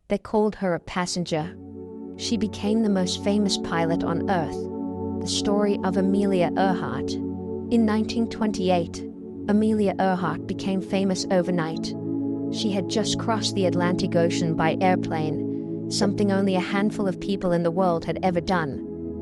They called her a passenger. She became the most famous pilot on Earth. The story of Amelia Earhart. In 1928, Amelia Earhart became famous overnight. She had just crossed the Atlantic Ocean by airplane, something only a handful of people in the world had ever done.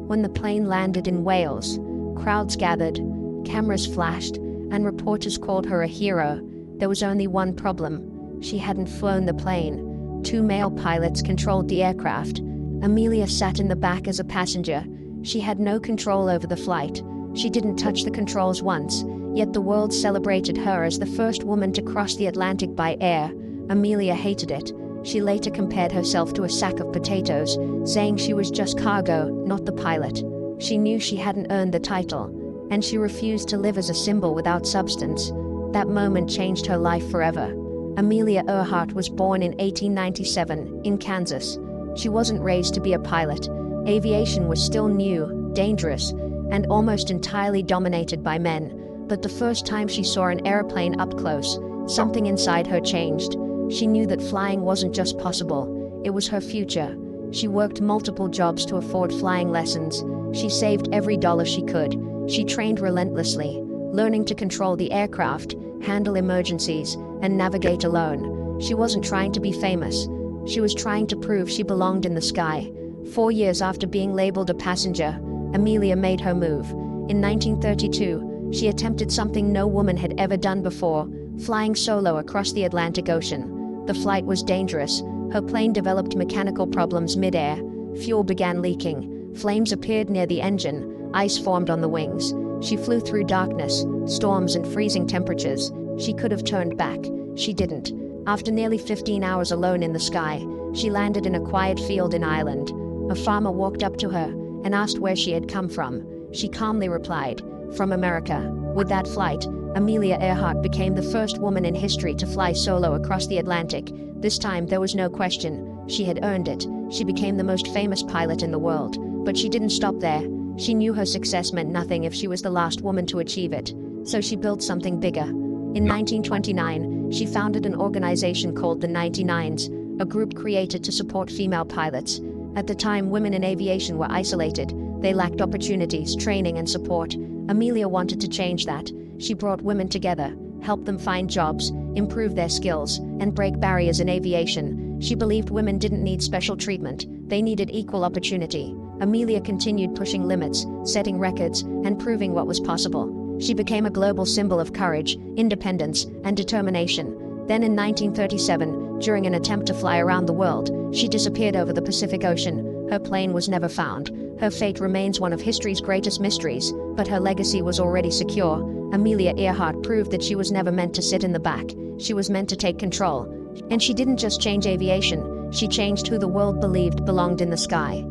When the plane landed in Wales, crowds gathered, cameras flashed, and reporters called her a hero. There was only one problem. She hadn't flown the plane. 2 male pilots controlled the aircraft. Amelia sat in the back as a passenger. She had no control over the flight. She didn't touch the controls once, yet the world celebrated her as the first woman to cross the Atlantic by air. Amelia hated it. She later compared herself to a sack of potatoes, saying she was just cargo, not the pilot. She knew she hadn't earned the title, and she refused to live as a symbol without substance. That moment changed her life forever. Amelia Earhart was born in 1897, in Kansas. She wasn't raised to be a pilot. Aviation was still new, dangerous, and almost entirely dominated by men. But the first time she saw an airplane up close, something inside her changed. She knew that flying wasn't just possible, it was her future. She worked multiple jobs to afford flying lessons. She saved every dollar she could. She trained relentlessly, learning to control the aircraft, handle emergencies, and navigate alone. She wasn't trying to be famous. She was trying to prove she belonged in the sky. 4 years after being labeled a passenger, Amelia made her move. In 1932, she attempted something no woman had ever done before, flying solo across the Atlantic Ocean. The flight was dangerous. Her plane developed mechanical problems mid-air. Fuel began leaking. Flames appeared near the engine. Ice formed on the wings. She flew through darkness, storms, and freezing temperatures. She could have turned back. She didn't. After nearly 15 hours alone in the sky, she landed in a quiet field in Ireland. A farmer walked up to her and asked where she had come from. She calmly replied, "From America." With that flight, Amelia Earhart became the first woman in history to fly solo across the Atlantic. This time, there was no question. She had earned it. She became the most famous pilot in the world. But she didn't stop there. She knew her success meant nothing if she was the last woman to achieve it. So she built something bigger. In 1929, she founded an organization called the 99s, a group created to support female pilots. At the time, women in aviation were isolated. They lacked opportunities, training, and support. Amelia wanted to change that. She brought women together, helped them find jobs, improve their skills, and break barriers in aviation. She believed women didn't need special treatment. They needed equal opportunity. Amelia continued pushing limits, setting records, and proving what was possible. She became a global symbol of courage, independence, and determination. Then in 1937, during an attempt to fly around the world, she disappeared over the Pacific Ocean. Her plane was never found. Her fate remains one of history's greatest mysteries, but her legacy was already secure. Amelia Earhart proved that she was never meant to sit in the back. She was meant to take control. And she didn't just change aviation, she changed who the world believed belonged in the sky.